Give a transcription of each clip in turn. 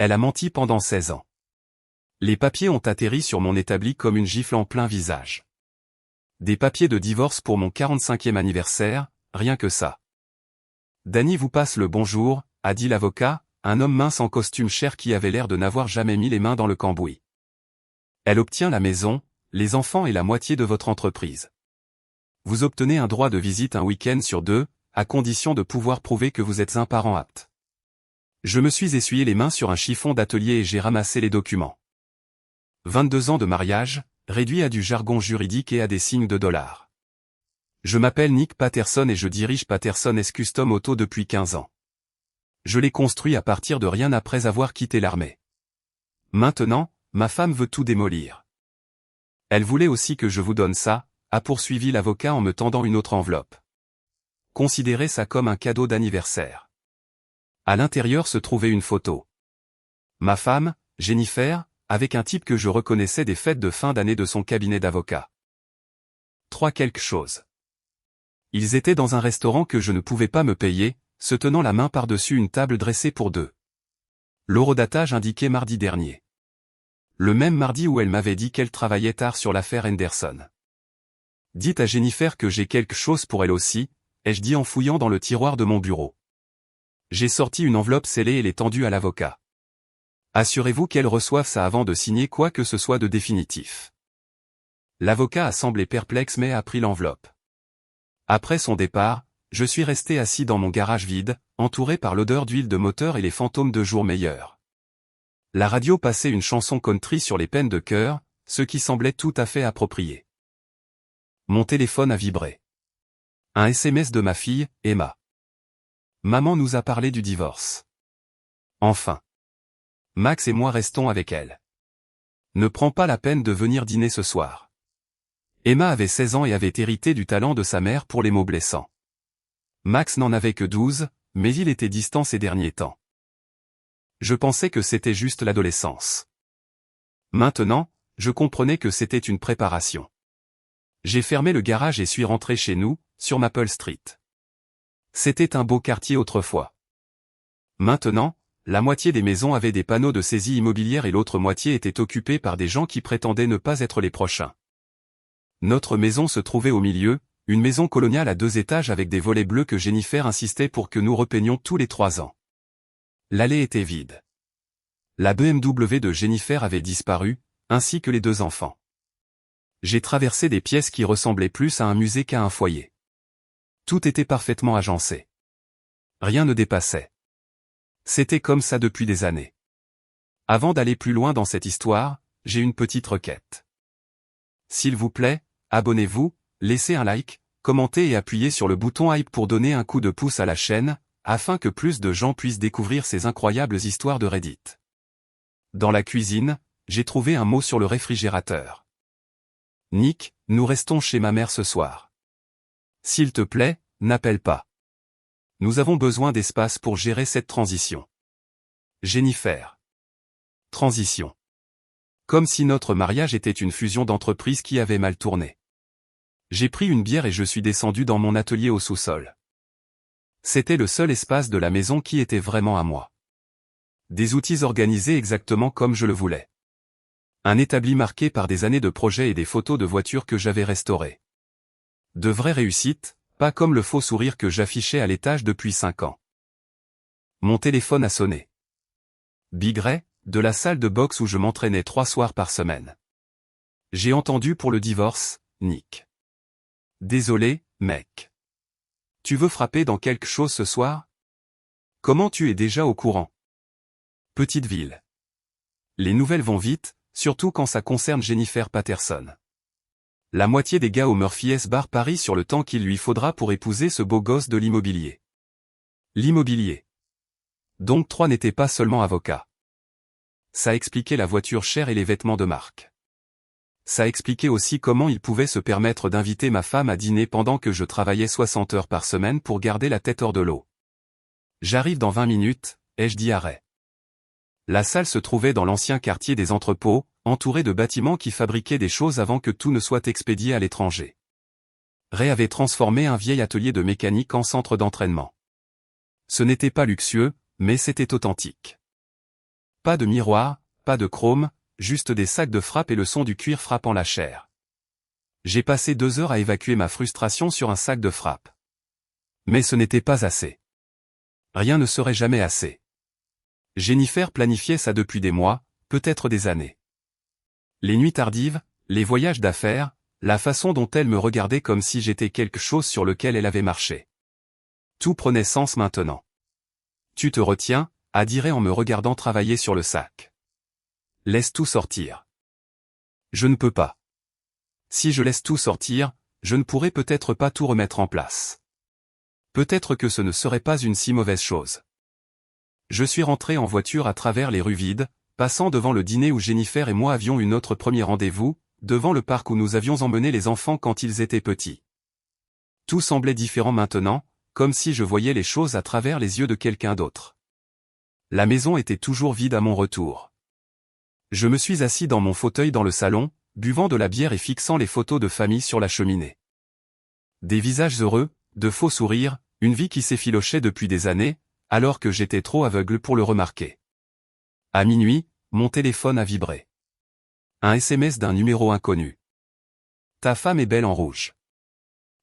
Elle a menti pendant 16 ans. Les papiers ont atterri sur mon établi comme une gifle en plein visage. Des papiers de divorce pour mon 45e anniversaire, rien que ça. Danny vous passe le bonjour, a dit l'avocat, un homme mince en costume cher qui avait l'air de n'avoir jamais mis les mains dans le cambouis. Elle obtient la maison, les enfants et la moitié de votre entreprise. Vous obtenez un droit de visite un week-end sur 2, à condition de pouvoir prouver que vous êtes un parent apte. Je me suis essuyé les mains sur un chiffon d'atelier et j'ai ramassé les documents. 22 ans de mariage, réduit à du jargon juridique et à des signes de dollars. Je m'appelle Nick Patterson et je dirige Patterson & Custom Auto depuis 15 ans. Je l'ai construit à partir de rien après avoir quitté l'armée. Maintenant, ma femme veut tout démolir. Elle voulait aussi que je vous donne ça, a poursuivi l'avocat en me tendant une autre enveloppe. Considérez ça comme un cadeau d'anniversaire. À l'intérieur se trouvait une photo. Ma femme, Jennifer, avec un type que je reconnaissais des fêtes de fin d'année de son cabinet d'avocat. 3 quelque chose. Ils étaient dans un restaurant que je ne pouvais pas me payer, se tenant la main par-dessus une table dressée pour 2. L'horodatage indiquait mardi dernier. Le même mardi où elle m'avait dit qu'elle travaillait tard sur l'affaire Henderson. Dites à Jennifer que j'ai quelque chose pour elle aussi, ai-je dit en fouillant dans le tiroir de mon bureau. J'ai sorti une enveloppe scellée et l'ai tendue à l'avocat. Assurez-vous qu'elle reçoive ça avant de signer quoi que ce soit de définitif. L'avocat a semblé perplexe mais a pris l'enveloppe. Après son départ, je suis resté assis dans mon garage vide, entouré par l'odeur d'huile de moteur et les fantômes de jours meilleurs. La radio passait une chanson country sur les peines de cœur, ce qui semblait tout à fait approprié. Mon téléphone a vibré. Un SMS de ma fille, Emma. Maman nous a parlé du divorce. Enfin. Max et moi restons avec elle. Ne prends pas la peine de venir dîner ce soir. Emma avait 16 ans et avait hérité du talent de sa mère pour les mots blessants. Max n'en avait que 12, mais il était distant ces derniers temps. Je pensais que c'était juste l'adolescence. Maintenant, je comprenais que c'était une préparation. J'ai fermé le garage et suis rentré chez nous, sur Maple Street. C'était un beau quartier autrefois. Maintenant, la moitié des maisons avaient des panneaux de saisie immobilière et l'autre moitié était occupée par des gens qui prétendaient ne pas être les prochains. Notre maison se trouvait au milieu, une maison coloniale à 2 étages avec des volets bleus que Jennifer insistait pour que nous repeignions tous les 3 ans. L'allée était vide. La BMW de Jennifer avait disparu, ainsi que les 2 enfants. J'ai traversé des pièces qui ressemblaient plus à un musée qu'à un foyer. Tout était parfaitement agencé. Rien ne dépassait. C'était comme ça depuis des années. Avant d'aller plus loin dans cette histoire, j'ai une petite requête. S'il vous plaît, abonnez-vous, laissez un like, commentez et appuyez sur le bouton hype pour donner un coup de pouce à la chaîne, afin que plus de gens puissent découvrir ces incroyables histoires de Reddit. Dans la cuisine, j'ai trouvé un mot sur le réfrigérateur. Nick, nous restons chez ma mère ce soir. S'il te plaît, n'appelle pas. Nous avons besoin d'espace pour gérer cette transition. Jennifer. Transition. Comme si notre mariage était une fusion d'entreprises qui avait mal tourné. J'ai pris une bière et je suis descendu dans mon atelier au sous-sol. C'était le seul espace de la maison qui était vraiment à moi. Des outils organisés exactement comme je le voulais. Un établi marqué par des années de projets et des photos de voitures que j'avais restaurées. De vraies réussites, pas comme le faux sourire que j'affichais à l'étage depuis 5 ans. Mon téléphone a sonné. Big Ray, de la salle de boxe où je m'entraînais 3 soirs par semaine. J'ai entendu pour le divorce, Nick. Désolé, mec. Tu veux frapper dans quelque chose ce soir? Comment tu es déjà au courant? Petite ville. Les nouvelles vont vite, surtout quand ça concerne Jennifer Patterson. La moitié des gars au Murphy's Bar parient sur le temps qu'il lui faudra pour épouser ce beau gosse de l'immobilier. L'immobilier. Donc 3 n'étaient pas seulement avocats. Ça expliquait la voiture chère et les vêtements de marque. Ça expliquait aussi comment il pouvait se permettre d'inviter ma femme à dîner pendant que je travaillais 60 heures par semaine pour garder la tête hors de l'eau. J'arrive dans 20 minutes, ai-je dit à Ray. La salle se trouvait dans l'ancien quartier des entrepôts, entouré de bâtiments qui fabriquaient des choses avant que tout ne soit expédié à l'étranger. Ray avait transformé un vieil atelier de mécanique en centre d'entraînement. Ce n'était pas luxueux, mais c'était authentique. Pas de miroir, pas de chrome, juste des sacs de frappe et le son du cuir frappant la chair. J'ai passé 2 heures à évacuer ma frustration sur un sac de frappe. Mais ce n'était pas assez. Rien ne serait jamais assez. Jennifer planifiait ça depuis des mois, peut-être des années. Les nuits tardives, les voyages d'affaires, la façon dont elle me regardait comme si j'étais quelque chose sur lequel elle avait marché. Tout prenait sens maintenant. Tu te retiens, a dit en me regardant travailler sur le sac. Laisse tout sortir. Je ne peux pas. Si je laisse tout sortir, je ne pourrai peut-être pas tout remettre en place. Peut-être que ce ne serait pas une si mauvaise chose. Je suis rentré en voiture à travers les rues vides, passant devant le dîner où Jennifer et moi avions eu notre premier rendez-vous, devant le parc où nous avions emmené les enfants quand ils étaient petits. Tout semblait différent maintenant, comme si je voyais les choses à travers les yeux de quelqu'un d'autre. La maison était toujours vide à mon retour. Je me suis assis dans mon fauteuil dans le salon, buvant de la bière et fixant les photos de famille sur la cheminée. Des visages heureux, de faux sourires, une vie qui s'effilochait depuis des années, alors que j'étais trop aveugle pour le remarquer. À minuit, mon téléphone a vibré. Un SMS d'un numéro inconnu. Ta femme est belle en rouge.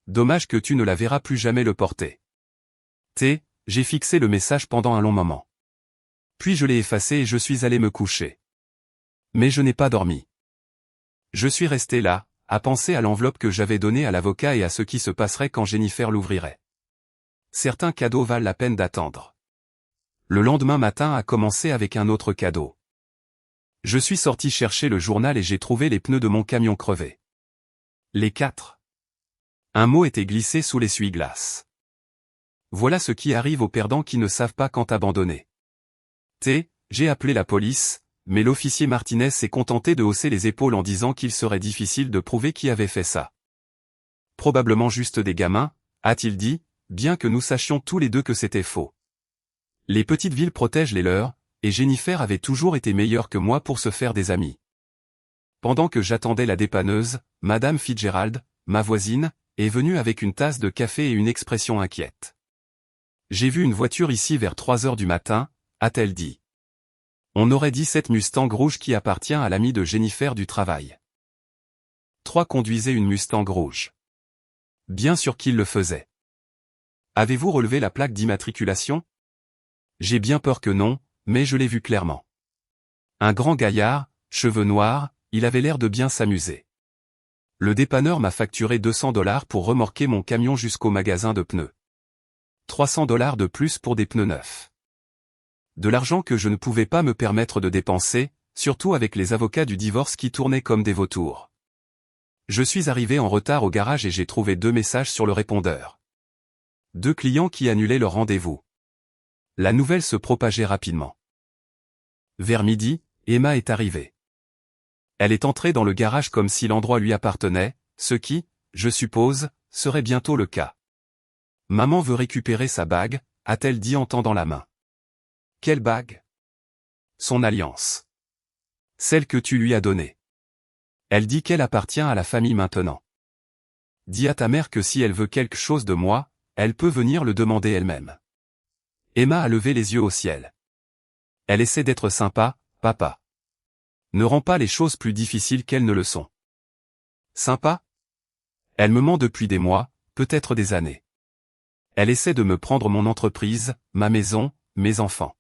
Dommage que tu ne la verras plus jamais le porter. J'ai fixé le message pendant un long moment. Puis je l'ai effacé et je suis allé me coucher. Mais je n'ai pas dormi. Je suis resté là, à penser à l'enveloppe que j'avais donnée à l'avocat et à ce qui se passerait quand Jennifer l'ouvrirait. Certains cadeaux valent la peine d'attendre. Le lendemain matin a commencé avec un autre cadeau. Je suis sorti chercher le journal et j'ai trouvé les pneus de mon camion crevés. Les 4. Un mot était glissé sous l'essuie-glace. Voilà ce qui arrive aux perdants qui ne savent pas quand abandonner. J'ai appelé la police, mais l'officier Martinez s'est contenté de hausser les épaules en disant qu'il serait difficile de prouver qui avait fait ça. Probablement juste des gamins, a-t-il dit, bien que nous sachions tous les deux que c'était faux. Les petites villes protègent les leurs, et Jennifer avait toujours été meilleure que moi pour se faire des amis. Pendant que j'attendais la dépanneuse, Madame Fitzgerald, ma voisine, est venue avec une tasse de café et une expression inquiète. J'ai vu une voiture ici vers 3 heures du matin, a-t-elle dit. On aurait dit cette Mustang rouge qui appartient à l'ami de Jennifer du travail. 3 conduisaient une Mustang rouge. Bien sûr qu'ils le faisaient. Avez-vous relevé la plaque d'immatriculation? J'ai bien peur que non, mais je l'ai vu clairement. Un grand gaillard, cheveux noirs, il avait l'air de bien s'amuser. Le dépanneur m'a facturé $200 pour remorquer mon camion jusqu'au magasin de pneus. $300 de plus pour des pneus neufs. De l'argent que je ne pouvais pas me permettre de dépenser, surtout avec les avocats du divorce qui tournaient comme des vautours. Je suis arrivé en retard au garage et j'ai trouvé 2 messages sur le répondeur. 2 clients qui annulaient leur rendez-vous. La nouvelle se propageait rapidement. Vers midi, Emma est arrivée. Elle est entrée dans le garage comme si l'endroit lui appartenait, ce qui, je suppose, serait bientôt le cas. Maman veut récupérer sa bague, a-t-elle dit en tendant la main. Quelle bague? Son alliance. Celle que tu lui as donnée. Elle dit qu'elle appartient à la famille maintenant. Dis à ta mère que si elle veut quelque chose de moi, elle peut venir le demander elle-même. Emma a levé les yeux au ciel. Elle essaie d'être sympa, papa. Ne rends pas les choses plus difficiles qu'elles ne le sont. Sympa? Elle me ment depuis des mois, peut-être des années. Elle essaie de me prendre mon entreprise, ma maison, mes enfants.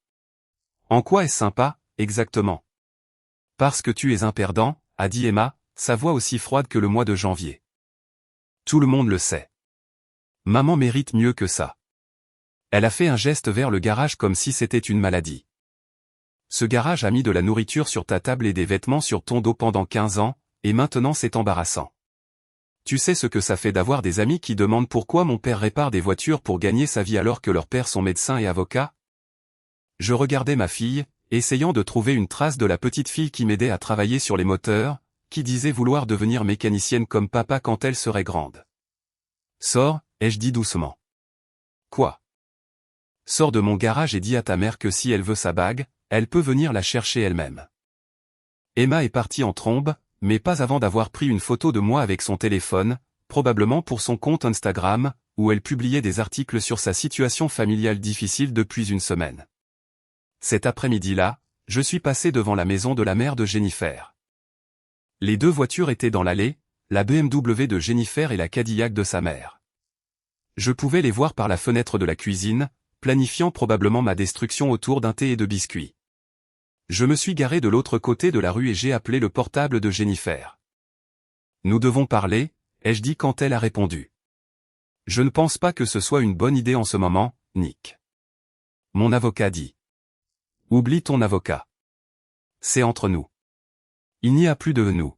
En quoi est-ce sympa, exactement? Parce que tu es un perdant, a dit Emma, sa voix aussi froide que le mois de janvier. Tout le monde le sait. Maman mérite mieux que ça. Elle a fait un geste vers le garage comme si c'était une maladie. Ce garage a mis de la nourriture sur ta table et des vêtements sur ton dos pendant 15 ans, et maintenant c'est embarrassant. Tu sais ce que ça fait d'avoir des amis qui demandent pourquoi mon père répare des voitures pour gagner sa vie alors que leurs pères sont médecins et avocats? Je regardais ma fille, essayant de trouver une trace de la petite fille qui m'aidait à travailler sur les moteurs, qui disait vouloir devenir mécanicienne comme papa quand elle serait grande. Sors, ai-je dit doucement. Quoi? Sors de mon garage et dis à ta mère que si elle veut sa bague, elle peut venir la chercher elle-même. Emma est partie en trombe, mais pas avant d'avoir pris une photo de moi avec son téléphone, probablement pour son compte Instagram, où elle publiait des articles sur sa situation familiale difficile depuis une semaine. Cet après-midi-là, je suis passé devant la maison de la mère de Jennifer. Les deux voitures étaient dans l'allée, la BMW de Jennifer et la Cadillac de sa mère. Je pouvais les voir par la fenêtre de la cuisine, planifiant probablement ma destruction autour d'un thé et de biscuits. Je me suis garé de l'autre côté de la rue et j'ai appelé le portable de Jennifer. Nous devons parler, ai-je dit quand elle a répondu. Je ne pense pas que ce soit une bonne idée en ce moment, Nick. Mon avocat dit. Oublie ton avocat. C'est entre nous. Il n'y a plus de nous.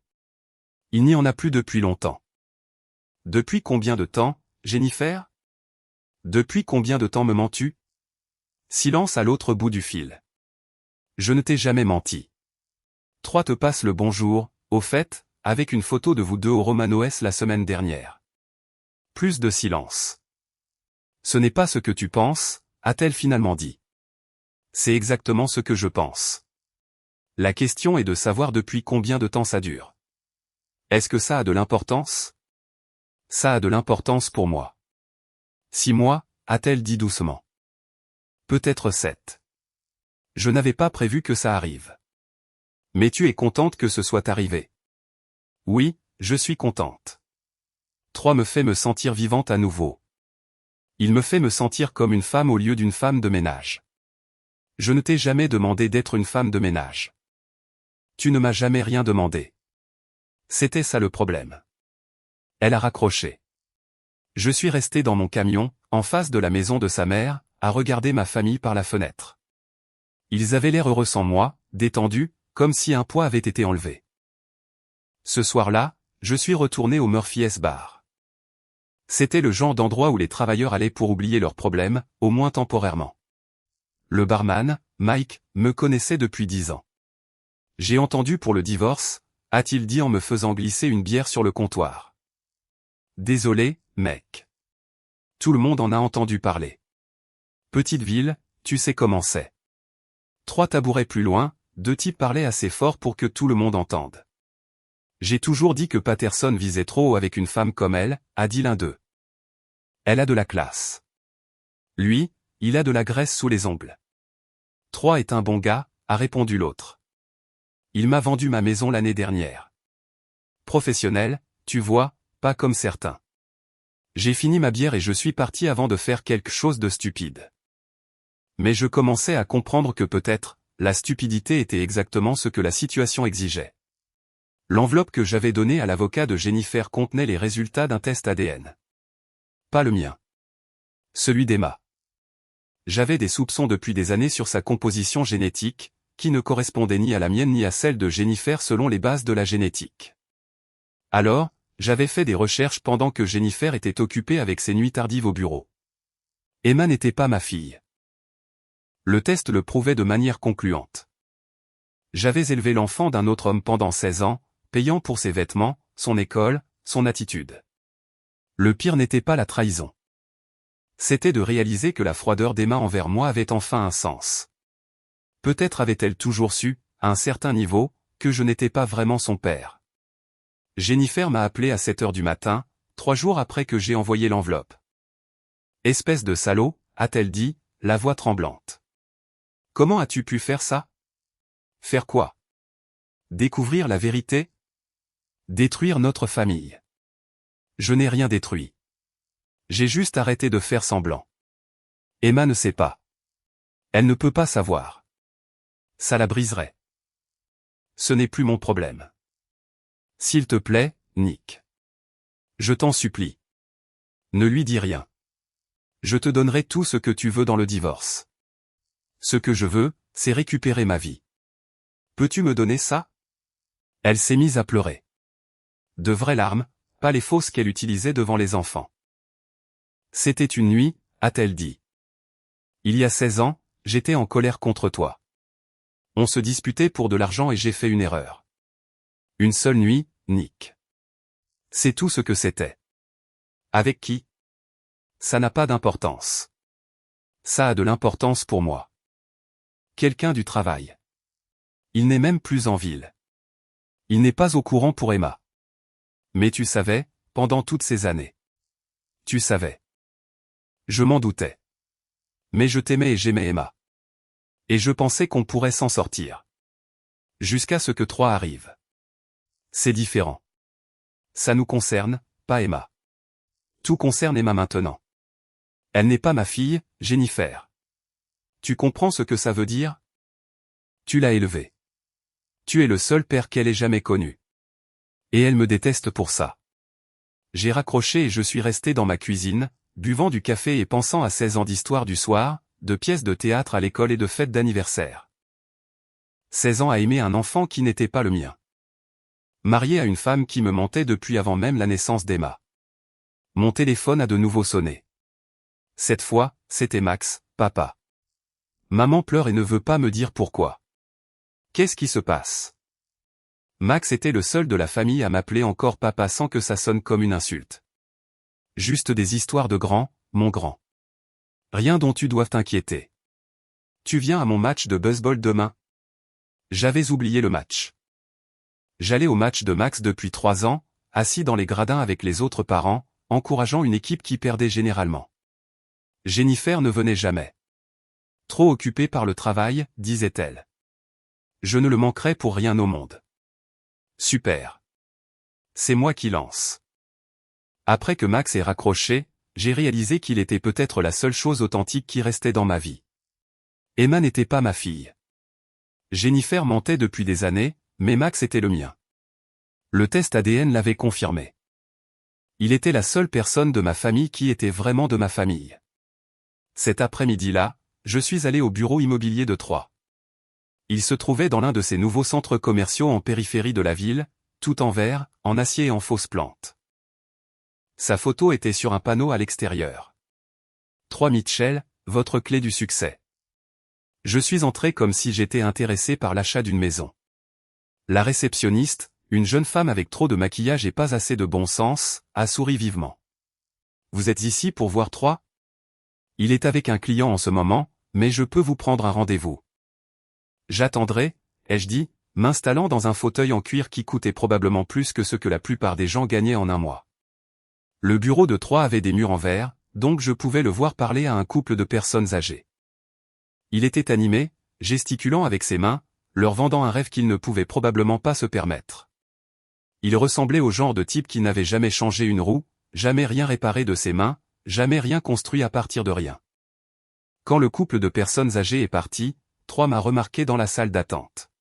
Il n'y en a plus depuis longtemps. Depuis combien de temps, Jennifer? Depuis combien de temps me mens-tu? Silence à l'autre bout du fil. Je ne t'ai jamais menti. 3 te passe le bonjour, au fait, avec une photo de vous deux au Romanoès la semaine dernière. Plus de silence. Ce n'est pas ce que tu penses, a-t-elle finalement dit. C'est exactement ce que je pense. La question est de savoir depuis combien de temps ça dure. Est-ce que ça a de l'importance? Ça a de l'importance pour moi. 6 mois, a-t-elle dit doucement. Peut-être 7. Je n'avais pas prévu que ça arrive. Mais tu es contente que ce soit arrivé. Oui, je suis contente. 3 me fait me sentir vivante à nouveau. Il me fait me sentir comme une femme au lieu d'une femme de ménage. Je ne t'ai jamais demandé d'être une femme de ménage. Tu ne m'as jamais rien demandé. C'était ça le problème. Elle a raccroché. Je suis resté dans mon camion, en face de la maison de sa mère, à regarder ma famille par la fenêtre. Ils avaient l'air heureux sans moi, détendus, comme si un poids avait été enlevé. Ce soir-là, je suis retourné au Murphy's Bar. C'était le genre d'endroit où les travailleurs allaient pour oublier leurs problèmes, au moins temporairement. Le barman, Mike, me connaissait depuis 10 ans. J'ai entendu pour le divorce, a-t-il dit en me faisant glisser une bière sur le comptoir. Désolé, mec. Tout le monde en a entendu parler. Petite ville, tu sais comment c'est. 3 tabourets plus loin, 2 types parlaient assez fort pour que tout le monde entende. J'ai toujours dit que Patterson visait trop haut avec une femme comme elle, a dit l'un d'eux. Elle a de la classe. Lui, il a de la graisse sous les ongles. 3 est un bon gars, a répondu l'autre. Il m'a vendu ma maison l'année dernière. Professionnel, tu vois, pas comme certains. J'ai fini ma bière et je suis parti avant de faire quelque chose de stupide. Mais je commençais à comprendre que peut-être, la stupidité était exactement ce que la situation exigeait. L'enveloppe que j'avais donnée à l'avocat de Jennifer contenait les résultats d'un test ADN. Pas le mien. Celui d'Emma. J'avais des soupçons depuis des années sur sa composition génétique, qui ne correspondait ni à la mienne ni à celle de Jennifer selon les bases de la génétique. Alors, j'avais fait des recherches pendant que Jennifer était occupée avec ses nuits tardives au bureau. Emma n'était pas ma fille. Le test le prouvait de manière concluante. J'avais élevé l'enfant d'un autre homme pendant 16 ans, payant pour ses vêtements, son école, son attitude. Le pire n'était pas la trahison. C'était de réaliser que la froideur d'Emma envers moi avait enfin un sens. Peut-être avait-elle toujours su, à un certain niveau, que je n'étais pas vraiment son père. Jennifer m'a appelé à 7 heures du matin, 3 jours après que j'ai envoyé l'enveloppe. Espèce de salaud, a-t-elle dit, la voix tremblante. Comment as-tu pu faire ça? Faire quoi? Découvrir la vérité? Détruire notre famille. Je n'ai rien détruit. J'ai juste arrêté de faire semblant. Emma ne sait pas. Elle ne peut pas savoir. Ça la briserait. Ce n'est plus mon problème. S'il te plaît, Nick. Je t'en supplie. Ne lui dis rien. Je te donnerai tout ce que tu veux dans le divorce. Ce que je veux, c'est récupérer ma vie. Peux-tu me donner ça? Elle s'est mise à pleurer. De vraies larmes, pas les fausses qu'elle utilisait devant les enfants. C'était une nuit, a-t-elle dit. Il y a 16 ans, j'étais en colère contre toi. On se disputait pour de l'argent et j'ai fait une erreur. Une seule nuit, Nick. C'est tout ce que c'était. Avec qui? Ça n'a pas d'importance. Ça a de l'importance pour moi. Quelqu'un du travail. Il n'est même plus en ville. Il n'est pas au courant pour Emma. Mais tu savais, pendant toutes ces années. Tu savais. Je m'en doutais. Mais je t'aimais et j'aimais Emma. Et je pensais qu'on pourrait s'en sortir. Jusqu'à ce que 3 arrive. C'est différent. Ça nous concerne, pas Emma. Tout concerne Emma maintenant. Elle n'est pas ma fille, Jennifer. Tu comprends ce que ça veut dire? Tu l'as élevée. Tu es le seul père qu'elle ait jamais connu. Et elle me déteste pour ça. J'ai raccroché et je suis resté dans ma cuisine, buvant du café et pensant à 16 ans d'histoire du soir, de pièces de théâtre à l'école et de fêtes d'anniversaire. 16 ans à aimer un enfant qui n'était pas le mien. Marié à une femme qui me mentait depuis avant même la naissance d'Emma. Mon téléphone a de nouveau sonné. Cette fois, c'était Max, papa. Maman pleure et ne veut pas me dire pourquoi. Qu'est-ce qui se passe? Max était le seul de la famille à m'appeler encore papa sans que ça sonne comme une insulte. Juste des histoires de grand, mon grand. Rien dont tu doives t'inquiéter. Tu viens à mon match de baseball demain? J'avais oublié le match. J'allais au match de Max depuis 3 ans, assis dans les gradins avec les autres parents, encourageant une équipe qui perdait généralement. Jennifer ne venait jamais. Trop occupée par le travail, disait-elle. Je ne le manquerai pour rien au monde. Super. C'est moi qui lance. Après que Max ait raccroché, j'ai réalisé qu'il était peut-être la seule chose authentique qui restait dans ma vie. Emma n'était pas ma fille. Jennifer mentait depuis des années, mais Max était le mien. Le test ADN l'avait confirmé. Il était la seule personne de ma famille qui était vraiment de ma famille. Cet après-midi-là, je suis allé au bureau immobilier de Troyes. Il se trouvait dans l'un de ces nouveaux centres commerciaux en périphérie de la ville, tout en verre, en acier et en fausses plantes. Sa photo était sur un panneau à l'extérieur. 3 Mitchell, votre clé du succès. Je suis entré comme si j'étais intéressé par l'achat d'une maison. La réceptionniste, une jeune femme avec trop de maquillage et pas assez de bon sens, a souri vivement. Vous êtes ici pour voir 3? Il est avec un client en ce moment, mais je peux vous prendre un rendez-vous. J'attendrai, ai-je dit, m'installant dans un fauteuil en cuir qui coûtait probablement plus que ce que la plupart des gens gagnaient en un mois. Le bureau de Troyes avait des murs en verre, donc je pouvais le voir parler à un couple de personnes âgées. Il était animé, gesticulant avec ses mains, leur vendant un rêve qu'il ne pouvait probablement pas se permettre. Il ressemblait au genre de type qui n'avait jamais changé une roue, jamais rien réparé de ses mains, jamais rien construit à partir de rien. Quand le couple de personnes âgées est parti, Troyes m'a remarqué dans la salle d'attente.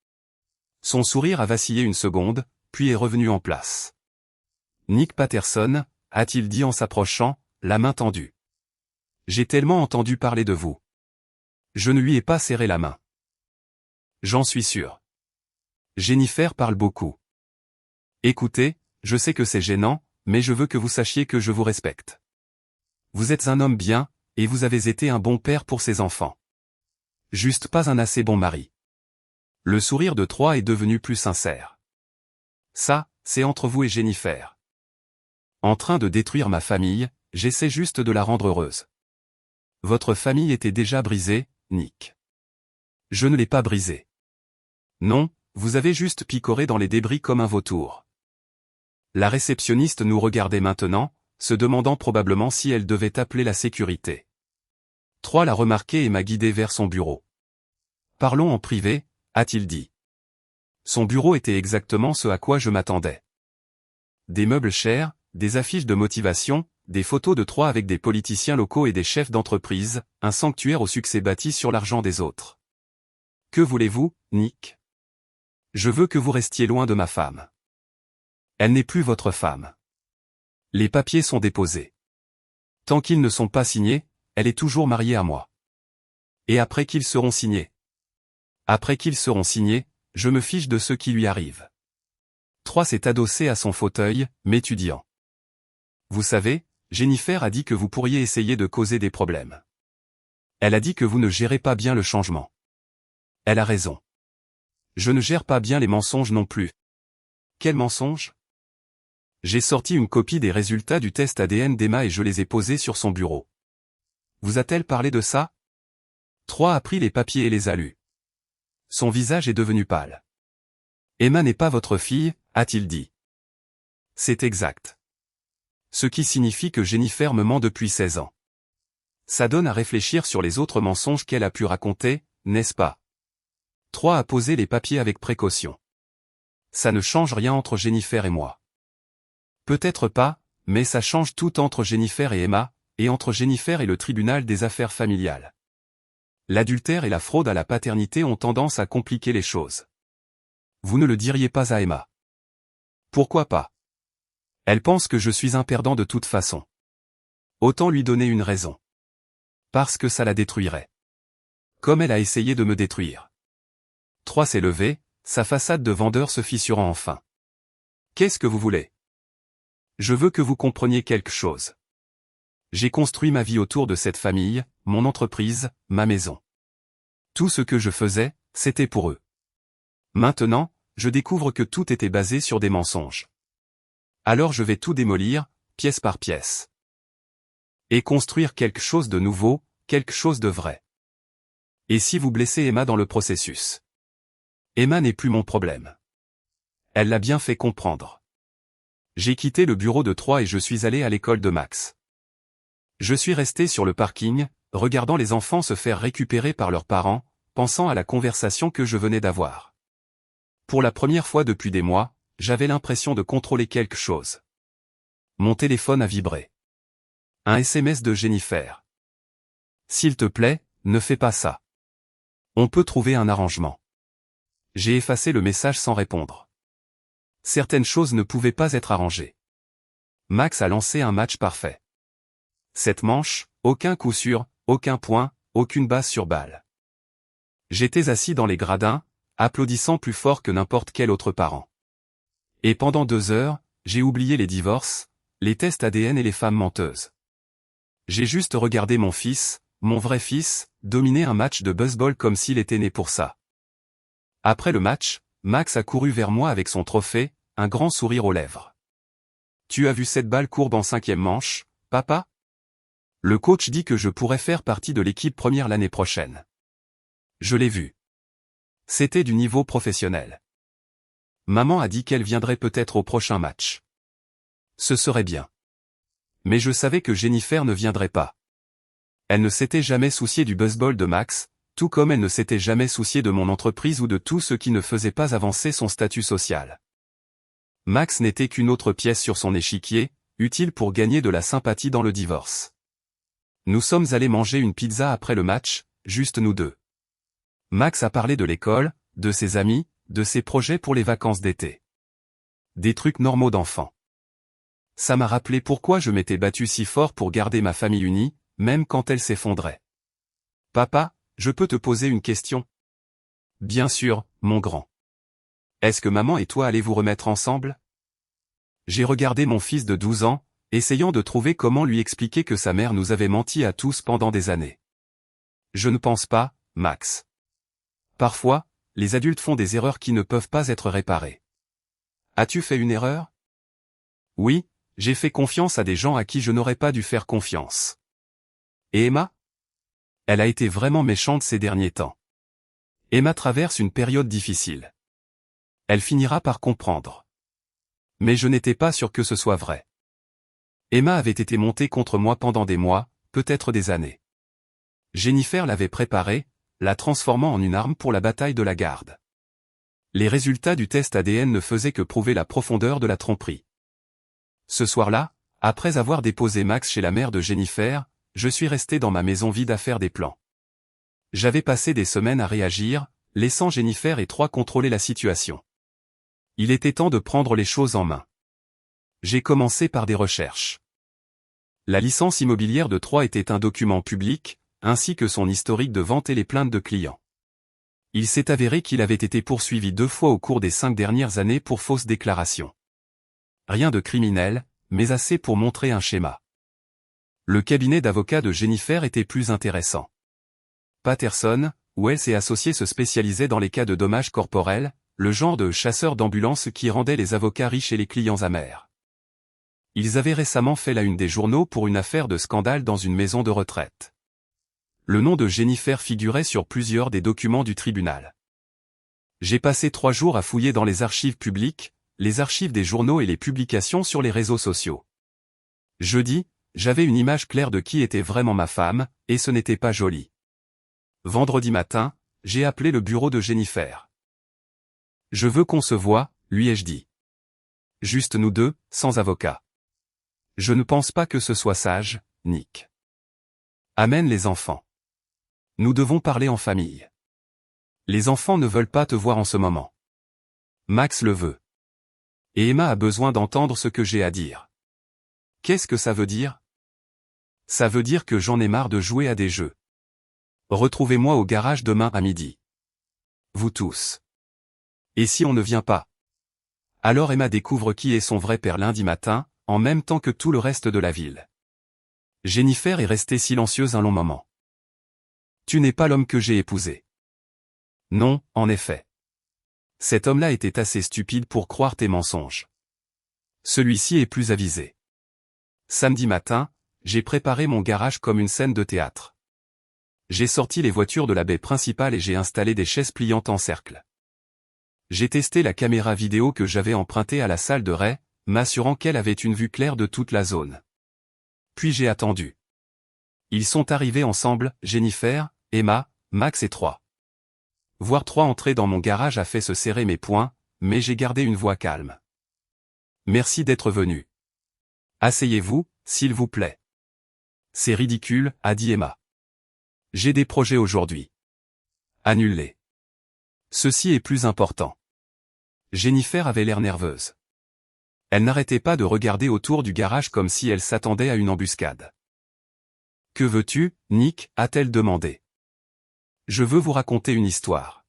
Son sourire a vacillé une seconde, puis est revenu en place. Nick Patterson, a-t-il dit en s'approchant, la main tendue. J'ai tellement entendu parler de vous. Je ne lui ai pas serré la main. J'en suis sûr. Jennifer parle beaucoup. Écoutez, je sais que c'est gênant, mais je veux que vous sachiez que je vous respecte. Vous êtes un homme bien, et vous avez été un bon père pour ses enfants. Juste pas un assez bon mari. Le sourire de Troyes est devenu plus sincère. Ça, c'est entre vous et Jennifer. En train de détruire ma famille, j'essaie juste de la rendre heureuse. Votre famille était déjà brisée, Nick. Je ne l'ai pas brisée. Non, vous avez juste picoré dans les débris comme un vautour. La réceptionniste nous regardait maintenant, se demandant probablement si elle devait appeler la sécurité. Troyes l'a remarqué et m'a guidé vers son bureau. Parlons en privé, a-t-il dit. Son bureau était exactement ce à quoi je m'attendais. Des meubles chers, des affiches de motivation, des photos de Troyes avec des politiciens locaux et des chefs d'entreprise, un sanctuaire au succès bâti sur l'argent des autres. Que voulez-vous, Nick? Je veux que vous restiez loin de ma femme. Elle n'est plus votre femme. Les papiers sont déposés. Tant qu'ils ne sont pas signés, elle est toujours mariée à moi. Et après qu'ils seront signés? Après qu'ils seront signés, je me fiche de ce qui lui arrive. Troyes s'est adossé à son fauteuil, m'étudiant. Vous savez, Jennifer a dit que vous pourriez essayer de causer des problèmes. Elle a dit que vous ne gérez pas bien le changement. Elle a raison. Je ne gère pas bien les mensonges non plus. Quels mensonges? J'ai sorti une copie des résultats du test ADN d'Emma et je les ai posés sur son bureau. Vous a-t-elle parlé de ça? Troyes a pris les papiers et les a lus. Son visage est devenu pâle. Emma n'est pas votre fille, a-t-il dit. C'est exact. Ce qui signifie que Jennifer me ment depuis 16 ans. Ça donne à réfléchir sur les autres mensonges qu'elle a pu raconter, n'est-ce pas? 3 a posé les papiers avec précaution. Ça ne change rien entre Jennifer et moi. Peut-être pas, mais ça change tout entre Jennifer et Emma, et entre Jennifer et le tribunal des affaires familiales. L'adultère et la fraude à la paternité ont tendance à compliquer les choses. Vous ne le diriez pas à Emma. Pourquoi pas? Elle pense que je suis un perdant de toute façon. Autant lui donner une raison. Parce que ça la détruirait. Comme elle a essayé de me détruire. 3 s'est levé, sa façade de vendeur se fissurant enfin. Qu'est-ce que vous voulez? Je veux que vous compreniez quelque chose. J'ai construit ma vie autour de cette famille, mon entreprise, ma maison. Tout ce que je faisais, c'était pour eux. Maintenant, je découvre que tout était basé sur des mensonges. Alors je vais tout démolir, pièce par pièce. Et construire quelque chose de nouveau, quelque chose de vrai. Et si vous blessez Emma dans le processus? Emma n'est plus mon problème. Elle l'a bien fait comprendre. J'ai quitté le bureau de 3 et je suis allé à l'école de Max. Je suis resté sur le parking, regardant les enfants se faire récupérer par leurs parents, pensant à la conversation que je venais d'avoir. Pour la première fois depuis des mois, j'avais l'impression de contrôler quelque chose. Mon téléphone a vibré. Un SMS de Jennifer. S'il te plaît, ne fais pas ça. On peut trouver un arrangement. J'ai effacé le message sans répondre. Certaines choses ne pouvaient pas être arrangées. Max a lancé un match parfait. Cette manche, aucun coup sûr, aucun point, aucune base sur balle. J'étais assis dans les gradins, applaudissant plus fort que n'importe quel autre parent. Et pendant 2 heures, j'ai oublié les divorces, les tests ADN et les femmes menteuses. J'ai juste regardé mon fils, mon vrai fils, dominer un match de baseball comme s'il était né pour ça. Après le match, Max a couru vers moi avec son trophée, un grand sourire aux lèvres. Tu as vu cette balle courbe en 5e manche, papa? Le coach dit que je pourrais faire partie de l'équipe première l'année prochaine. Je l'ai vu. C'était du niveau professionnel. Maman a dit qu'elle viendrait peut-être au prochain match. Ce serait bien. Mais je savais que Jennifer ne viendrait pas. Elle ne s'était jamais souciée du baseball de Max, tout comme elle ne s'était jamais souciée de mon entreprise ou de tout ce qui ne faisait pas avancer son statut social. Max n'était qu'une autre pièce sur son échiquier, utile pour gagner de la sympathie dans le divorce. Nous sommes allés manger une pizza après le match, juste nous deux. Max a parlé de l'école, de ses amis, de ses projets pour les vacances d'été. Des trucs normaux d'enfant. Ça m'a rappelé pourquoi je m'étais battu si fort pour garder ma famille unie, même quand elle s'effondrait. Papa, je peux te poser une question? Bien sûr, mon grand. Est-ce que maman et toi allez vous remettre ensemble? J'ai regardé mon fils de 12 ans, essayant de trouver comment lui expliquer que sa mère nous avait menti à tous pendant des années. Je ne pense pas, Max. Parfois, les adultes font des erreurs qui ne peuvent pas être réparées. As-tu fait une erreur? Oui, j'ai fait confiance à des gens à qui je n'aurais pas dû faire confiance. Et Emma? Elle a été vraiment méchante ces derniers temps. Emma traverse une période difficile. Elle finira par comprendre. Mais je n'étais pas sûr que ce soit vrai. Emma avait été montée contre moi pendant des mois, peut-être des années. Jennifer l'avait préparée, la transformant en une arme pour la bataille de la garde. Les résultats du test ADN ne faisaient que prouver la profondeur de la tromperie. Ce soir-là, après avoir déposé Max chez la mère de Jennifer, je suis resté dans ma maison vide à faire des plans. J'avais passé des semaines à réagir, laissant Jennifer et 3 contrôler la situation. Il était temps de prendre les choses en main. J'ai commencé par des recherches. La licence immobilière de 3 était un document public, ainsi que son historique de vente et les plaintes de clients. Il s'est avéré qu'il avait été poursuivi 2 fois au cours des 5 dernières années pour fausses déclarations. Rien de criminel, mais assez pour montrer un schéma. Le cabinet d'avocats de Jennifer était plus intéressant. Patterson, où elle s'est associée, se spécialisait dans les cas de dommages corporels, le genre de chasseur d'ambulance qui rendait les avocats riches et les clients amers. Ils avaient récemment fait la une des journaux pour une affaire de scandale dans une maison de retraite. Le nom de Jennifer figurait sur plusieurs des documents du tribunal. J'ai passé 3 jours à fouiller dans les archives publiques, les archives des journaux et les publications sur les réseaux sociaux. Jeudi, j'avais une image claire de qui était vraiment ma femme, et ce n'était pas joli. Vendredi matin, j'ai appelé le bureau de Jennifer. Je veux qu'on se voie, lui ai-je dit. Juste nous deux, sans avocat. Je ne pense pas que ce soit sage, Nick. Amène les enfants. Nous devons parler en famille. Les enfants ne veulent pas te voir en ce moment. Max le veut. Et Emma a besoin d'entendre ce que j'ai à dire. Qu'est-ce que ça veut dire? Ça veut dire que j'en ai marre de jouer à des jeux. Retrouvez-moi au garage demain à midi. Vous tous. Et si on ne vient pas? Alors Emma découvre qui est son vrai père lundi matin, en même temps que tout le reste de la ville. Jennifer est restée silencieuse un long moment. Tu n'es pas l'homme que j'ai épousé. Non, en effet. Cet homme-là était assez stupide pour croire tes mensonges. Celui-ci est plus avisé. Samedi matin, j'ai préparé mon garage comme une scène de théâtre. J'ai sorti les voitures de la baie principale et j'ai installé des chaises pliantes en cercle. J'ai testé la caméra vidéo que j'avais empruntée à la salle de Ray, m'assurant qu'elle avait une vue claire de toute la zone. Puis j'ai attendu. Ils sont arrivés ensemble, Jennifer, Emma, Max et Troy. Voir Troy entrer dans mon garage a fait se serrer mes poings, mais j'ai gardé une voix calme. Merci d'être venu. Asseyez-vous, s'il vous plaît. C'est ridicule, a dit Emma. J'ai des projets aujourd'hui. Annule-les. Ceci est plus important. Jennifer avait l'air nerveuse. Elle n'arrêtait pas de regarder autour du garage comme si elle s'attendait à une embuscade. Que veux-tu, Nick, a-t-elle demandé. Je veux vous raconter une histoire.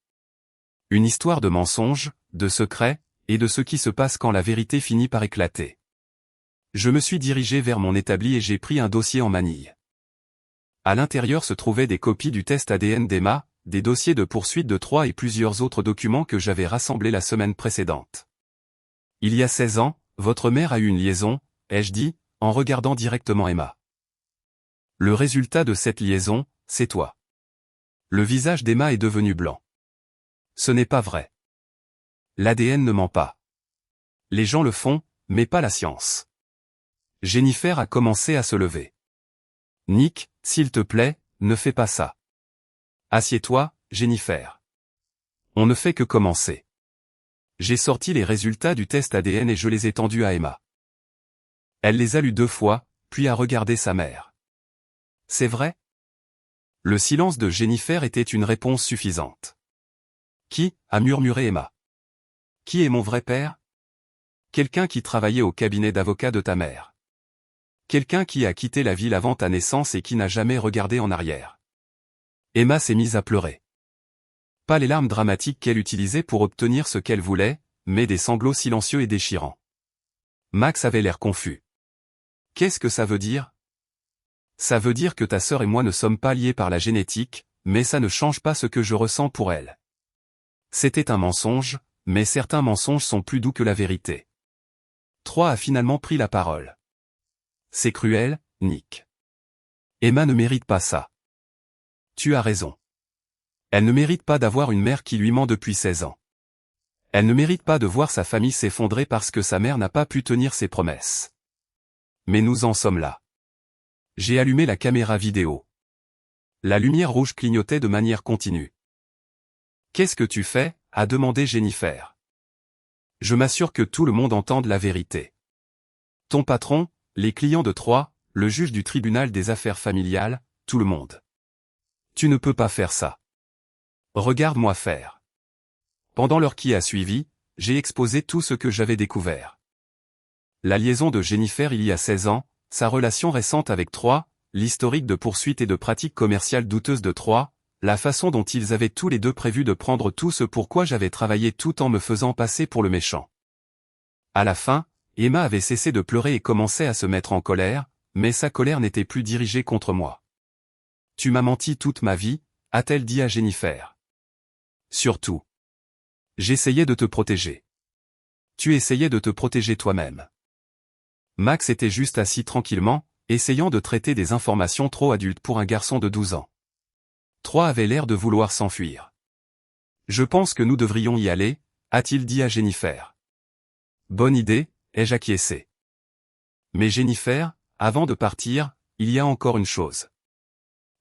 Une histoire de mensonges, de secrets, et de ce qui se passe quand la vérité finit par éclater. Je me suis dirigé vers mon établi et j'ai pris un dossier en manille. À l'intérieur se trouvaient des copies du test ADN d'Emma, des dossiers de poursuite de Troy et plusieurs autres documents que j'avais rassemblés la semaine précédente. Il y a 16 ans, votre mère a eu une liaison, ai-je dit, en regardant directement Emma. Le résultat de cette liaison, c'est toi. Le visage d'Emma est devenu blanc. Ce n'est pas vrai. L'ADN ne ment pas. Les gens le font, mais pas la science. Jennifer a commencé à se lever. Nick, s'il te plaît, ne fais pas ça. Assieds-toi, Jennifer. On ne fait que commencer. J'ai sorti les résultats du test ADN et je les ai tendus à Emma. Elle les a lus 2 fois, puis a regardé sa mère. C'est vrai? Le silence de Jennifer était une réponse suffisante. Qui, a murmuré Emma. Qui est mon vrai père? Quelqu'un qui travaillait au cabinet d'avocat de ta mère. Quelqu'un qui a quitté la ville avant ta naissance et qui n'a jamais regardé en arrière. Emma s'est mise à pleurer. Pas les larmes dramatiques qu'elle utilisait pour obtenir ce qu'elle voulait, mais des sanglots silencieux et déchirants. Max avait l'air confus. Qu'est-ce que ça veut dire? Ça veut dire que ta sœur et moi ne sommes pas liés par la génétique, mais ça ne change pas ce que je ressens pour elle. C'était un mensonge, mais certains mensonges sont plus doux que la vérité. Troy a finalement pris la parole. C'est cruel, Nick. Emma ne mérite pas ça. Tu as raison. Elle ne mérite pas d'avoir une mère qui lui ment depuis 16 ans. Elle ne mérite pas de voir sa famille s'effondrer parce que sa mère n'a pas pu tenir ses promesses. Mais nous en sommes là. J'ai allumé la caméra vidéo. La lumière rouge clignotait de manière continue. Qu'est-ce que tu fais? A demandé Jennifer. Je m'assure que tout le monde entende la vérité. Ton patron, les clients de Troy, le juge du tribunal des affaires familiales, tout le monde. Tu ne peux pas faire ça. Regarde-moi faire. Pendant l'heure qui a suivi, j'ai exposé tout ce que j'avais découvert. La liaison de Jennifer il y a 16 ans, sa relation récente avec Troy, l'historique de poursuites et de pratiques commerciales douteuses de Troy, la façon dont ils avaient tous les deux prévu de prendre tout ce pour quoi j'avais travaillé tout en me faisant passer pour le méchant. À la fin, Emma avait cessé de pleurer et commençait à se mettre en colère, mais sa colère n'était plus dirigée contre moi. Tu m'as menti toute ma vie, a-t-elle dit à Jennifer. Surtout. J'essayais de te protéger. Tu essayais de te protéger toi-même. Max était juste assis tranquillement, essayant de traiter des informations trop adultes pour un garçon de 12 ans. Troy avait l'air de vouloir s'enfuir. Je pense que nous devrions y aller, a-t-il dit à Jennifer. Bonne idée, ai-je acquiescé. Mais Jennifer, avant de partir, il y a encore une chose.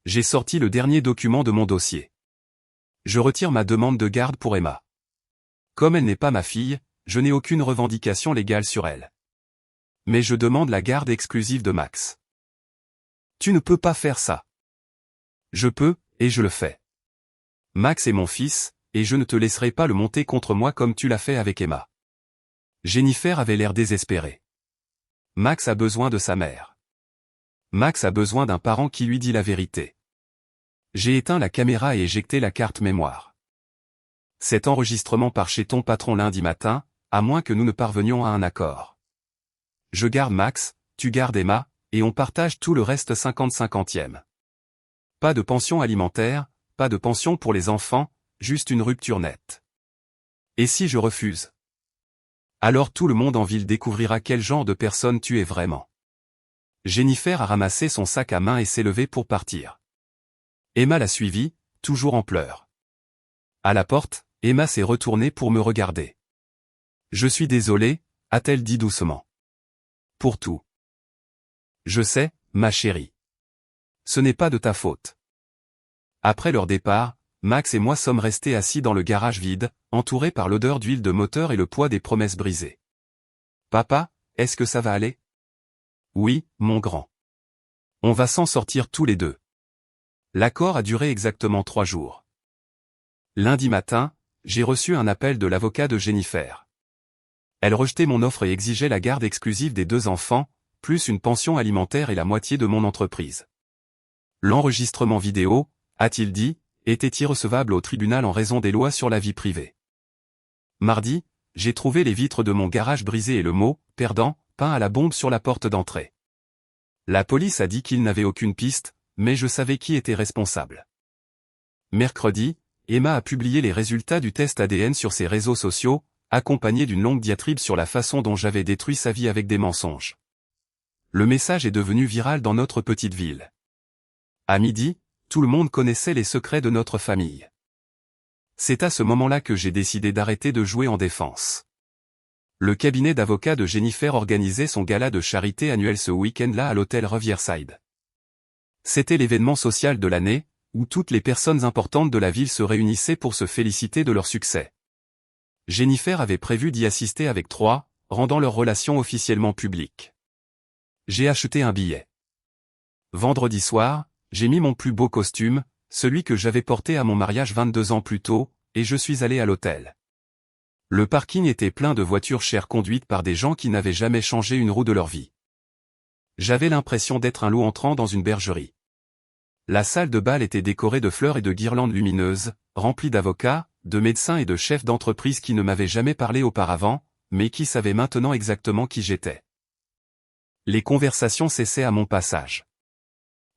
J'ai sorti le dernier document de mon dossier. Je retire ma demande de garde pour Emma. Comme elle n'est pas ma fille, je n'ai aucune revendication légale sur elle. Mais je demande la garde exclusive de Max. Tu ne peux pas faire ça. Je peux, et je le fais. Max est mon fils, et je ne te laisserai pas le monter contre moi comme tu l'as fait avec Emma. Jennifer avait l'air désespérée. Max a besoin de sa mère. Max a besoin d'un parent qui lui dit la vérité. J'ai éteint la caméra et éjecté la carte mémoire. Cet enregistrement part chez ton patron lundi matin, à moins que nous ne parvenions à un accord. Je garde Max, tu gardes Emma, et on partage tout le reste 50-50e. Pas de pension alimentaire, pas de pension pour les enfants, juste une rupture nette. Et si je refuse? Alors tout le monde en ville découvrira quel genre de personne tu es vraiment. Jennifer a ramassé son sac à main et s'est levée pour partir. Emma l'a suivie, toujours en pleurs. À la porte, Emma s'est retournée pour me regarder. Je suis désolée, a-t-elle dit doucement. Pour tout. Je sais, ma chérie. Ce n'est pas de ta faute. Après leur départ, Max et moi sommes restés assis dans le garage vide, entourés par l'odeur d'huile de moteur et le poids des promesses brisées. Papa, est-ce que ça va aller? Oui, mon grand. On va s'en sortir tous les deux. L'accord a duré exactement 3 jours. Lundi matin, j'ai reçu un appel de l'avocat de Jennifer. Elle rejetait mon offre et exigeait la garde exclusive des 2 enfants, plus une pension alimentaire et la moitié de mon entreprise. L'enregistrement vidéo, a-t-il dit, était irrecevable au tribunal en raison des lois sur la vie privée. Mardi, j'ai trouvé les vitres de mon garage brisées et le mot « perdant » peint à la bombe sur la porte d'entrée. La police a dit qu'il n'avait aucune piste, mais je savais qui était responsable. Mercredi, Emma a publié les résultats du test ADN sur ses réseaux sociaux, accompagné d'une longue diatribe sur la façon dont j'avais détruit sa vie avec des mensonges. Le message est devenu viral dans notre petite ville. À midi, tout le monde connaissait les secrets de notre famille. C'est à ce moment-là que j'ai décidé d'arrêter de jouer en défense. Le cabinet d'avocats de Jennifer organisait son gala de charité annuel ce week-end-là à l'hôtel Riverside. C'était l'événement social de l'année, où toutes les personnes importantes de la ville se réunissaient pour se féliciter de leur succès. Jennifer avait prévu d'y assister avec 3, rendant leur relation officiellement publique. J'ai acheté un billet. Vendredi soir, j'ai mis mon plus beau costume, celui que j'avais porté à mon mariage 22 ans plus tôt, et je suis allé à l'hôtel. Le parking était plein de voitures chères conduites par des gens qui n'avaient jamais changé une roue de leur vie. J'avais l'impression d'être un loup entrant dans une bergerie. La salle de bal était décorée de fleurs et de guirlandes lumineuses, remplie d'avocats, de médecins et de chefs d'entreprise qui ne m'avaient jamais parlé auparavant, mais qui savaient maintenant exactement qui j'étais. Les conversations cessaient à mon passage.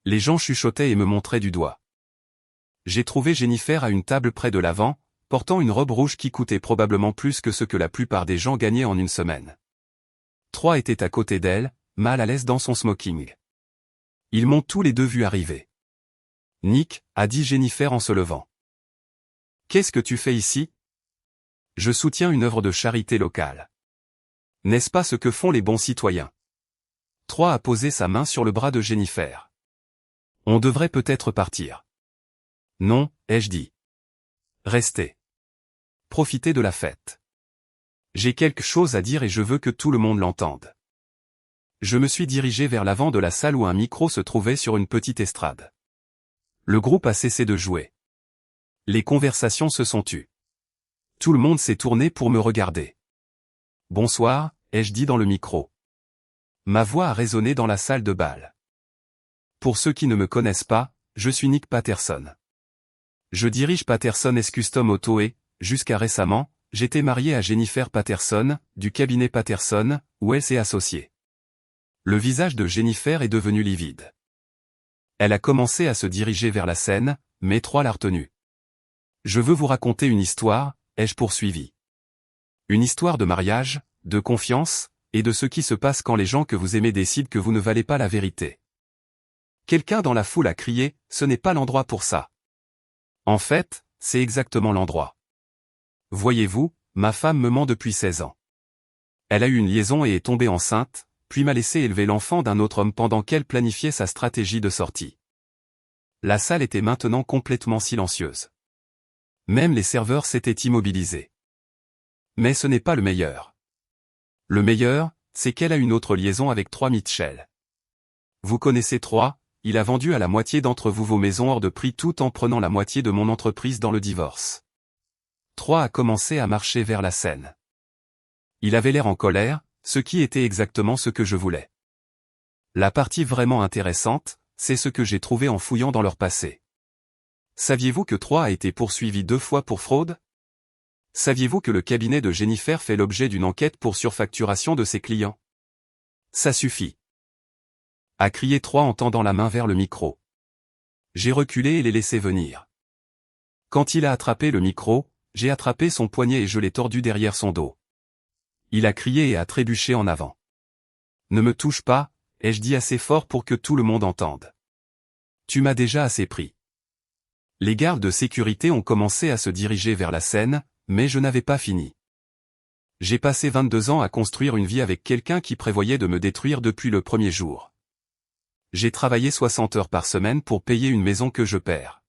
Les gens chuchotaient et me montraient du doigt. J'ai trouvé Jennifer à une table près de l'avant, portant une robe rouge qui coûtait probablement plus que ce que la plupart des gens gagnaient en une semaine. 3 étaient à côté d'elle, mal à l'aise dans son smoking. Ils m'ont tous les 2 vu arriver. Nick, a dit Jennifer en se levant. Qu'est-ce que tu fais ici? Je soutiens une œuvre de charité locale. N'est-ce pas ce que font les bons citoyens? 3 a posé sa main sur le bras de Jennifer. On devrait peut-être partir. Non, ai-je dit. Restez. Profitez de la fête. J'ai quelque chose à dire et je veux que tout le monde l'entende. Je me suis dirigé vers l'avant de la salle où un micro se trouvait sur une petite estrade. Le groupe a cessé de jouer. Les conversations se sont tues. Tout le monde s'est tourné pour me regarder. Bonsoir, ai-je dit dans le micro. Ma voix a résonné dans la salle de bal. Pour ceux qui ne me connaissent pas, je suis Nick Patterson. Je dirige Patterson Custom Auto et, jusqu'à récemment, j'étais marié à Jennifer Patterson, du cabinet Patterson, où elle s'est associée. Le visage de Jennifer est devenu livide. Elle a commencé à se diriger vers la scène, mais 3 l'a retenue. Je veux vous raconter une histoire, ai-je poursuivi. Une histoire de mariage, de confiance, et de ce qui se passe quand les gens que vous aimez décident que vous ne valez pas la vérité. Quelqu'un dans la foule a crié, ce n'est pas l'endroit pour ça. En fait, c'est exactement l'endroit. Voyez-vous, ma femme me ment depuis 16 ans. Elle a eu une liaison et est tombée enceinte, puis m'a laissé élever l'enfant d'un autre homme pendant qu'elle planifiait sa stratégie de sortie. La salle était maintenant complètement silencieuse. Même les serveurs s'étaient immobilisés. Mais ce n'est pas le meilleur. Le meilleur, c'est qu'elle a une autre liaison avec Troy Mitchell. Vous connaissez Troy, il a vendu à la moitié d'entre vous vos maisons hors de prix tout en prenant la moitié de mon entreprise dans le divorce. Troy a commencé à marcher vers la scène. Il avait l'air en colère, ce qui était exactement ce que je voulais. La partie vraiment intéressante, c'est ce que j'ai trouvé en fouillant dans leur passé. Saviez-vous que Troy a été poursuivi 2 fois pour fraude? Saviez-vous que le cabinet de Jennifer fait l'objet d'une enquête pour surfacturation de ses clients? Ça suffit. A crié Troy en tendant la main vers le micro. J'ai reculé et l'ai laissé venir. Quand il a attrapé le micro, j'ai attrapé son poignet et je l'ai tordu derrière son dos. Il a crié et a trébuché en avant. Ne me touche pas, ai-je dit assez fort pour que tout le monde entende. Tu m'as déjà assez pris. Les gardes de sécurité ont commencé à se diriger vers la scène, mais je n'avais pas fini. J'ai passé 22 ans à construire une vie avec quelqu'un qui prévoyait de me détruire depuis le premier jour. J'ai travaillé 60 heures par semaine pour payer une maison que je perds.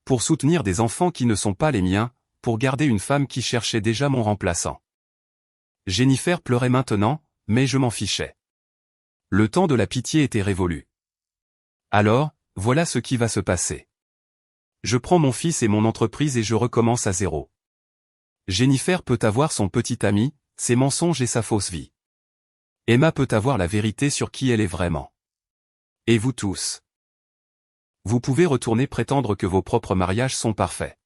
Pour soutenir des enfants qui ne sont pas les miens, pour garder une femme qui cherchait déjà mon remplaçant. Jennifer pleurait maintenant, mais je m'en fichais. Le temps de la pitié était révolu. Alors, voilà ce qui va se passer. Je prends mon fils et mon entreprise et je recommence à zéro. Jennifer peut avoir son petit ami, ses mensonges et sa fausse vie. Emma peut avoir la vérité sur qui elle est vraiment. Et vous tous. Vous pouvez retourner prétendre que vos propres mariages sont parfaits.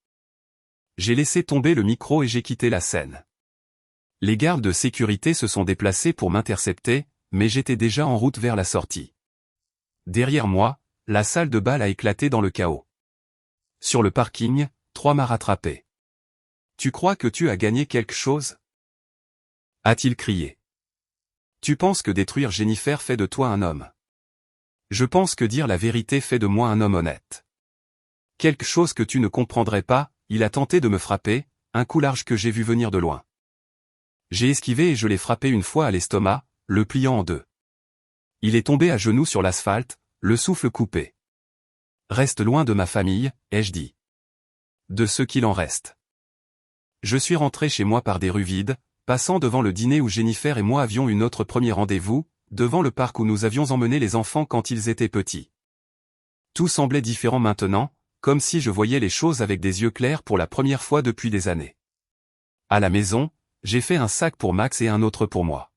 J'ai laissé tomber le micro et j'ai quitté la scène. Les gardes de sécurité se sont déplacés pour m'intercepter, mais j'étais déjà en route vers la sortie. Derrière moi, la salle de bal a éclaté dans le chaos. Sur le parking, Troy m'a rattrapé. Tu crois que tu as gagné quelque chose? A-t-il crié. Tu penses que détruire Jennifer fait de toi un homme? Je pense que dire la vérité fait de moi un homme honnête. Quelque chose que tu ne comprendrais pas, il a tenté de me frapper, un coup large que j'ai vu venir de loin. J'ai esquivé et je l'ai frappé une fois à l'estomac, le pliant en deux. Il est tombé à genoux sur l'asphalte, le souffle coupé. Reste loin de ma famille, ai-je dit. De ce qu'il en reste. Je suis rentré chez moi par des rues vides, passant devant le dîner où Jennifer et moi avions eu notre premier rendez-vous, devant le parc où nous avions emmené les enfants quand ils étaient petits. Tout semblait différent maintenant, comme si je voyais les choses avec des yeux clairs pour la première fois depuis des années. À la maison, j'ai fait un sac pour Max et un autre pour moi.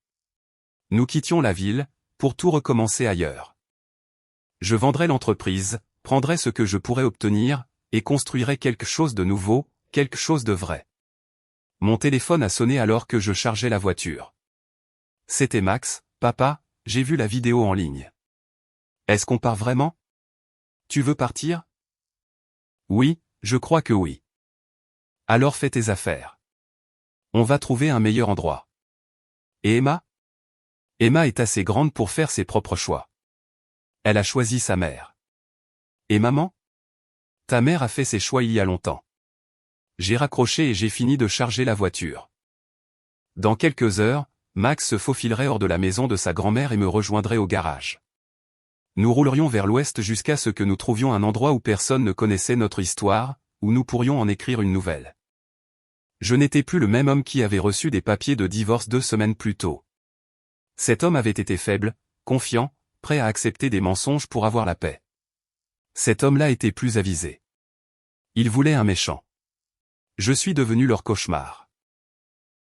Nous quittions la ville, pour tout recommencer ailleurs. Je vendrais l'entreprise, prendrais ce que je pourrais obtenir, et construirais quelque chose de nouveau, quelque chose de vrai. Mon téléphone a sonné alors que je chargeais la voiture. C'était Max. Papa, j'ai vu la vidéo en ligne. Est-ce qu'on part vraiment? Tu veux partir? Oui, je crois que oui. Alors fais tes affaires. On va trouver un meilleur endroit. Et Emma? Emma est assez grande pour faire ses propres choix. Elle a choisi sa mère. Et maman? Ta mère a fait ses choix il y a longtemps. J'ai raccroché et j'ai fini de charger la voiture. Dans quelques heures, Max se faufilerait hors de la maison de sa grand-mère et me rejoindrait au garage. Nous roulerions vers l'ouest jusqu'à ce que nous trouvions un endroit où personne ne connaissait notre histoire, où nous pourrions en écrire une nouvelle. Je n'étais plus le même homme qui avait reçu des papiers de divorce 2 semaines plus tôt. Cet homme avait été faible, confiant, prêt à accepter des mensonges pour avoir la paix. Cet homme-là était plus avisé. Il voulait un méchant. Je suis devenu leur cauchemar.